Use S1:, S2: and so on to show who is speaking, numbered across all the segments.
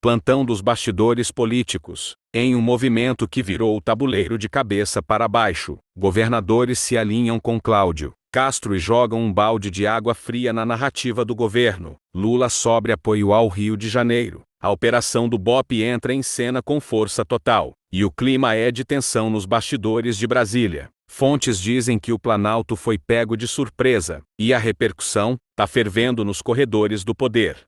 S1: Plantão dos bastidores políticos. Em um movimento que virou o tabuleiro de cabeça para baixo, governadores se alinham com Cláudio Castro e jogam um balde de água fria na narrativa do governo. Lula sobre apoio ao Rio de Janeiro. A operação do BOPE entra em cena com força total, e o clima é de tensão nos bastidores de Brasília. Fontes dizem que o Planalto foi pego de surpresa, e a repercussão tá fervendo nos corredores do poder.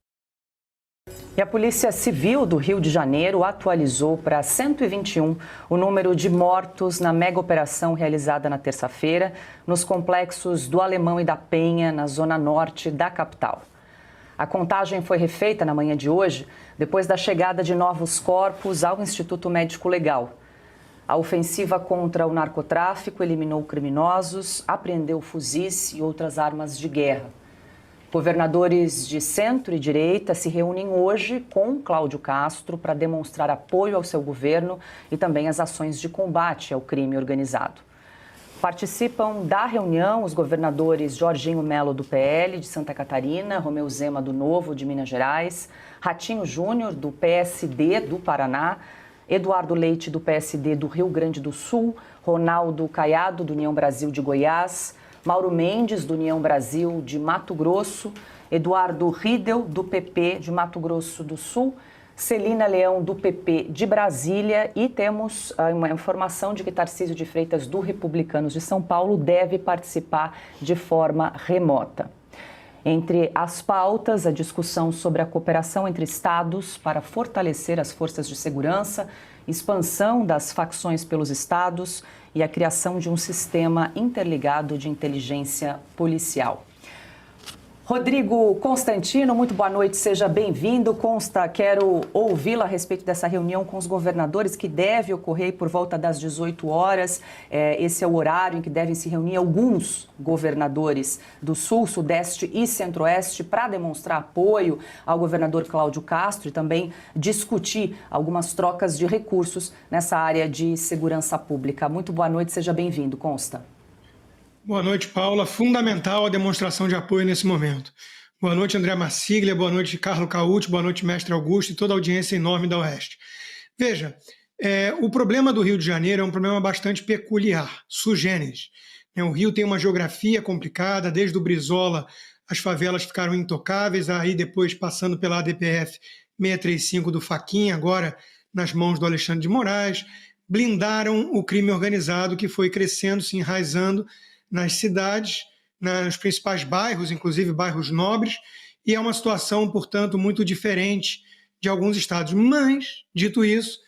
S2: E a Polícia Civil do Rio de Janeiro atualizou para 121 o número de mortos na mega operação realizada na terça-feira nos complexos do Alemão e da Penha, na zona norte da capital. A contagem foi refeita na manhã de hoje, depois da chegada de novos corpos ao Instituto Médico Legal. A ofensiva contra o narcotráfico eliminou criminosos, apreendeu fuzis e outras armas de guerra. Governadores de centro e direita se reúnem hoje com Cláudio Castro para demonstrar apoio ao seu governo e também às ações de combate ao crime organizado. Participam da reunião os governadores Jorginho Melo, do PL, de Santa Catarina, Romeu Zema, do Novo, de Minas Gerais, Ratinho Júnior, do PSD, do Paraná, Eduardo Leite, do PSD, do Rio Grande do Sul, Ronaldo Caiado, do União Brasil, de Goiás, Mauro Mendes, do União Brasil, de Mato Grosso, Eduardo Riedel, do PP, de Mato Grosso do Sul, Celina Leão, do PP, de Brasília, e temos uma informação de que Tarcísio de Freitas, do Republicanos de São Paulo, deve participar de forma remota. Entre as pautas, a discussão sobre a cooperação entre estados para fortalecer as forças de segurança, expansão das facções pelos estados e a criação de um sistema interligado de inteligência policial. Rodrigo Constantino, muito boa noite, seja bem-vindo. Consta, quero ouvi-lo a respeito dessa reunião com os governadores que deve ocorrer por volta das 18 horas. Esse é o horário em que devem se reunir alguns governadores do Sul, Sudeste e Centro-Oeste para demonstrar apoio ao governador Cláudio Castro e também discutir algumas trocas de recursos nessa área de segurança pública. Muito boa noite, seja bem-vindo, Consta.
S3: Boa noite, Paula. Fundamental a demonstração de apoio nesse momento. Boa noite, André Marsiglia, boa noite, Carlo Cauti, boa noite, mestre Augusto e toda a audiência enorme da Oeste. Veja, o problema do Rio de Janeiro é um problema bastante peculiar, sui generis. O Rio tem uma geografia complicada, desde o Brizola as favelas ficaram intocáveis, aí depois passando pela ADPF 635 do Fachin, agora nas mãos do Alexandre de Moraes, blindaram o crime organizado que foi crescendo, se enraizando nas cidades, nos principais bairros, inclusive bairros nobres, e é uma situação, portanto, muito diferente de alguns estados. Mas, dito isso,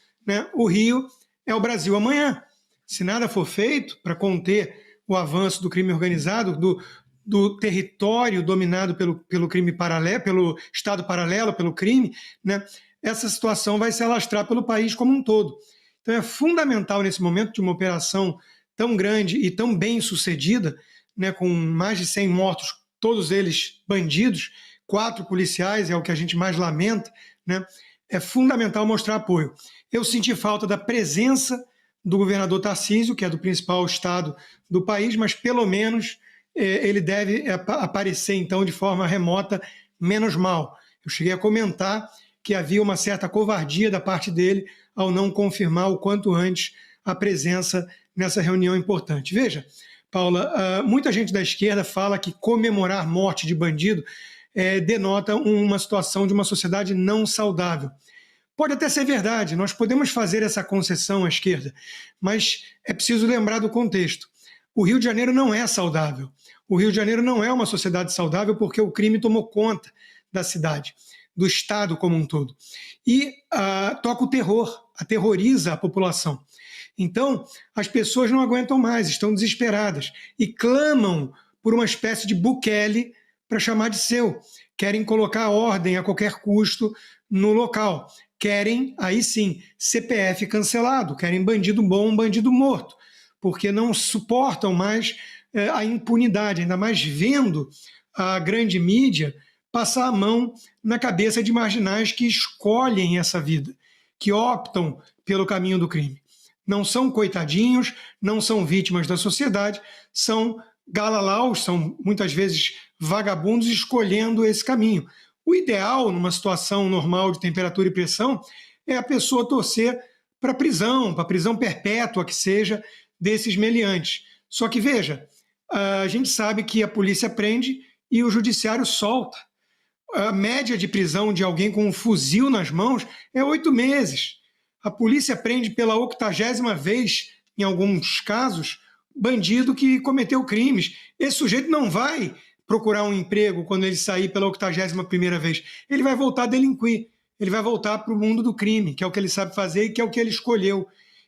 S3: o Rio é o Brasil amanhã. Se nada for feito para conter o avanço do crime organizado, do território dominado pelo crime paralelo, pelo Estado paralelo, pelo crime, essa situação vai se alastrar pelo país como um todo. Então é fundamental, nesse momento de uma operação tão grande e tão bem sucedida, com mais de 100 mortos, todos eles bandidos, 4 policiais, é o que a gente mais lamenta, é fundamental mostrar apoio. Eu senti falta da presença do governador Tarcísio, que é do principal estado do país, mas pelo menos ele deve aparecer então de forma remota, menos mal. Eu cheguei a comentar que havia uma certa covardia da parte dele ao não confirmar o quanto antes a presença nessa reunião importante. Veja, Paula, muita gente da esquerda fala que comemorar morte de bandido denota uma situação de uma sociedade não saudável. Pode até ser verdade, nós podemos fazer essa concessão à esquerda, mas é preciso lembrar do contexto. O Rio de Janeiro não é saudável. O Rio de Janeiro não é uma sociedade saudável porque o crime tomou conta da cidade, do Estado como um todo. E toca o terror, aterroriza a população. Então, as pessoas não aguentam mais, estão desesperadas e clamam por uma espécie de Bukele para chamar de seu. Querem colocar ordem a qualquer custo no local. Querem, aí sim, CPF cancelado, querem bandido bom, bandido morto, porque não suportam mais a impunidade, ainda mais vendo a grande mídia passar a mão na cabeça de marginais que escolhem essa vida, que optam pelo caminho do crime. Não são coitadinhos, não são vítimas da sociedade, são galalaus, são muitas vezes vagabundos escolhendo esse caminho. O ideal, numa situação normal de temperatura e pressão, é a pessoa torcer para prisão perpétua que seja, desses meliantes. Só que, veja, a gente sabe que a polícia prende e o judiciário solta. A média de prisão de alguém com um fuzil nas mãos é 8 meses. A polícia prende pela 80ª vez, em alguns casos, bandido que cometeu crimes. Esse sujeito não vai procurar um emprego quando ele sair pela 81ª vez. Ele vai voltar a delinquir. Ele vai voltar para o mundo do crime, que é o que ele sabe fazer e que é o que ele escolheu.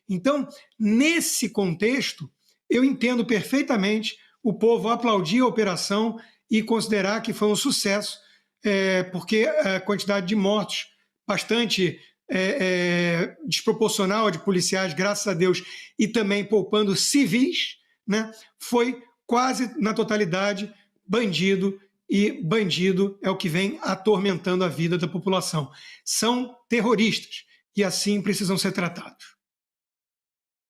S3: Então, nesse contexto, eu entendo perfeitamente o povo aplaudir a operação e considerar que foi um sucesso, porque a quantidade de mortos bastante desproporcional de policiais, graças a Deus, e também poupando civis, né, foi quase na totalidade bandido, e bandido é o que vem atormentando a vida da população. São terroristas e assim precisam ser tratados.